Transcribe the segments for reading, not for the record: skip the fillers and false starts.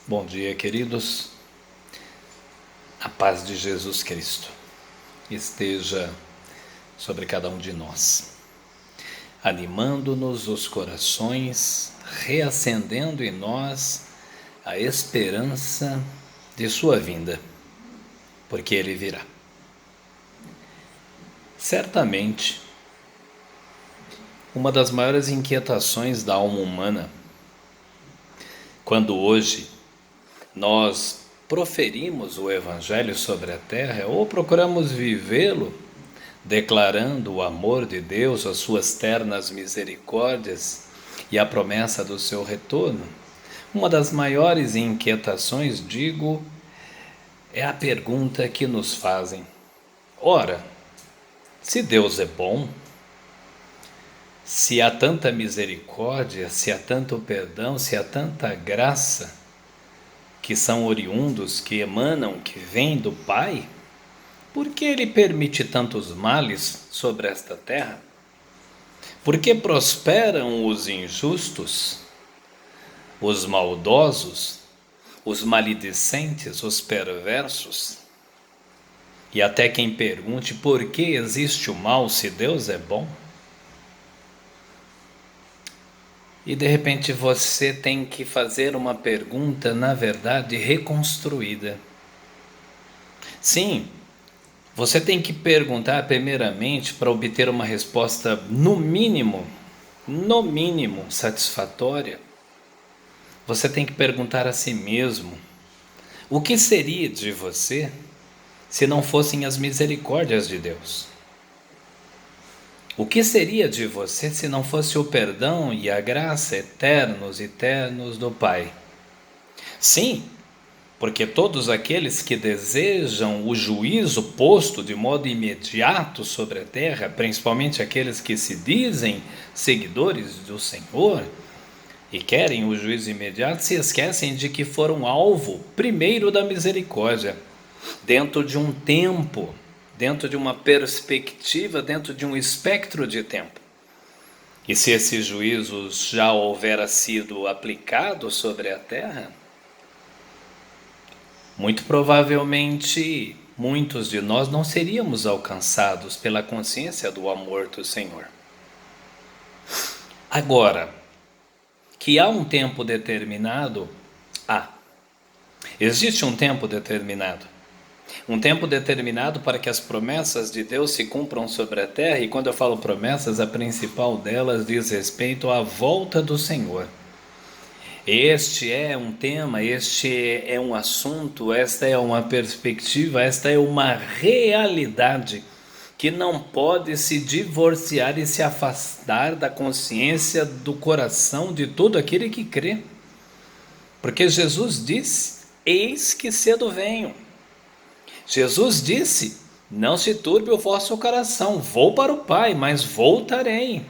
Bom dia, queridos. A paz de Jesus Cristo esteja sobre cada um de nós, animando-nos os corações, reacendendo em nós a esperança de sua vinda, porque Ele virá. Certamente, uma das maiores inquietações da alma humana, quando hoje nós proferimos o Evangelho sobre a terra ou procuramos vivê-lo, declarando o amor de Deus, as suas ternas misericórdias e a promessa do seu retorno, uma das maiores inquietações, digo, é a pergunta que nos fazem: ora, se Deus é bom, se há tanta misericórdia, se há tanto perdão, se há tanta graça, que são oriundos, que emanam, que vêm do Pai, por que Ele permite tantos males sobre esta terra? Por que prosperam os injustos, os maldosos, os maledicentes, os perversos? E até quem pergunte por que existe o mal se Deus é bom? E de repente você tem que fazer uma pergunta, na verdade, reconstruída. Sim, você tem que perguntar primeiramente para obter uma resposta no mínimo satisfatória. Você tem que perguntar a si mesmo: o que seria de você se não fossem as misericórdias de Deus? O que seria de você se não fosse o perdão e a graça eternos do Pai? Sim, porque todos aqueles que desejam o juízo posto de modo imediato sobre a terra, principalmente aqueles que se dizem seguidores do Senhor e querem o juízo imediato, se esquecem de que foram alvo primeiro da misericórdia, dentro de um tempo, dentro de uma perspectiva, dentro de um espectro de tempo. E se esse juízo já houvera sido aplicado sobre a terra, muito provavelmente muitos de nós não seríamos alcançados pela consciência do amor do Senhor. Agora, que há um tempo determinado, existe um tempo determinado. Um tempo determinado para que as promessas de Deus se cumpram sobre a terra, e quando eu falo promessas, a principal delas diz respeito à volta do Senhor. Este é um tema, este é um assunto, esta é uma perspectiva, esta é uma realidade que não pode se divorciar e se afastar da consciência, do coração de todo aquele que crê. Porque Jesus disse: eis que cedo venho. Jesus disse: não se turbe o vosso coração, vou para o Pai, mas voltarei.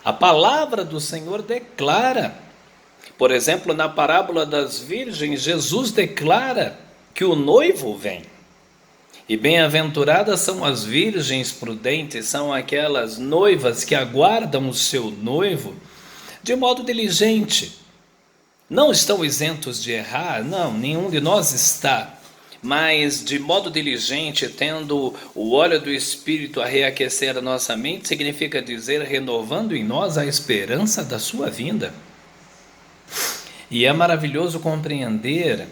A palavra do Senhor declara, por exemplo, na parábola das virgens, Jesus declara que o noivo vem. E bem-aventuradas são as virgens prudentes, são aquelas noivas que aguardam o seu noivo de modo diligente. Não estão isentos de errar, não, nenhum de nós está. Mas de modo diligente, tendo o óleo do Espírito a reaquecer a nossa mente, significa dizer, renovando em nós a esperança da sua vinda. E é maravilhoso compreender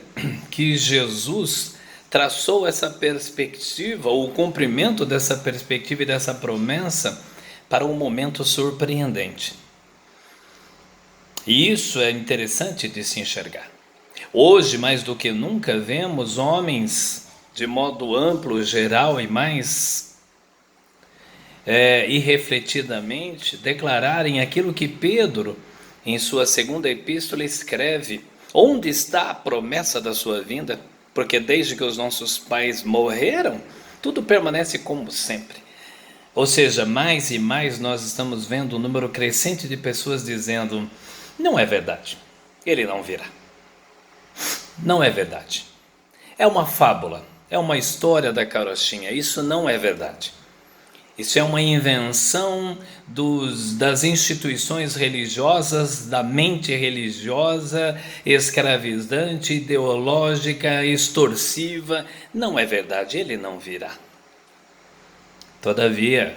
que Jesus traçou essa perspectiva, o cumprimento dessa perspectiva e dessa promessa para um momento surpreendente. E isso é interessante de se enxergar. Hoje, mais do que nunca, vemos homens, de modo amplo, geral e mais irrefletidamente, declararem aquilo que Pedro, em sua segunda epístola, escreve: onde está a promessa da sua vinda? Porque desde que os nossos pais morreram, tudo permanece como sempre. Ou seja, mais e mais nós estamos vendo um número crescente de pessoas dizendo: não é verdade, ele não virá. Não é verdade. É uma fábula, é uma história da carochinha, isso não é verdade. Isso é uma invenção das instituições religiosas, da mente religiosa, escravizante, ideológica, extorsiva. Não é verdade, ele não virá. Todavia,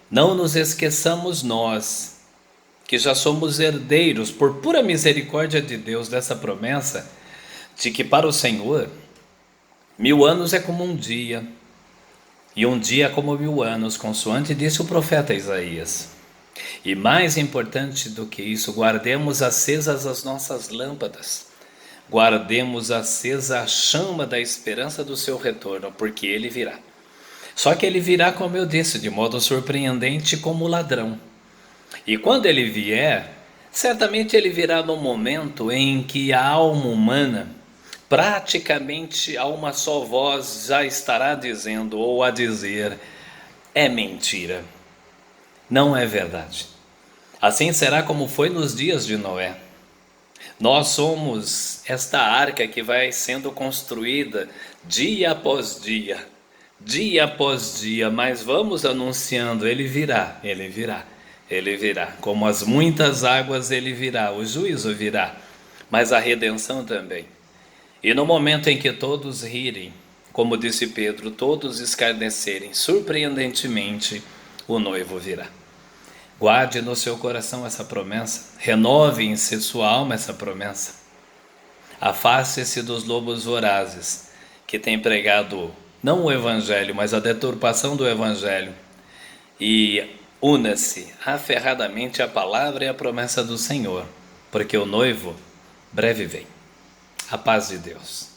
não nos esqueçamos nós, que já somos herdeiros, por pura misericórdia de Deus, dessa promessa, de que para o Senhor, 1000 anos é como um dia, e um dia como 1000 anos, consoante disse o profeta Isaías. E mais importante do que isso, guardemos acesas as nossas lâmpadas, guardemos acesa a chama da esperança do seu retorno, porque ele virá. Só que ele virá, como eu disse, de modo surpreendente, como ladrão. E quando ele vier, certamente ele virá no momento em que a alma humana, praticamente a uma só voz, já estará dizendo ou a dizer: é mentira, não é verdade. Assim será como foi nos dias de Noé. Nós somos esta arca que vai sendo construída dia após dia, mas vamos anunciando: ele virá, ele virá, ele virá. Como as muitas águas, ele virá, o juízo virá, mas a redenção também. E no momento em que todos rirem, como disse Pedro, todos escarnecerem, surpreendentemente, o noivo virá. Guarde no seu coração essa promessa, renove em sua alma essa promessa. Afaste-se dos lobos vorazes, que têm pregado não o evangelho, mas a deturpação do evangelho, e una-se aferradamente à palavra e à promessa do Senhor, porque o noivo breve vem. A paz de Deus.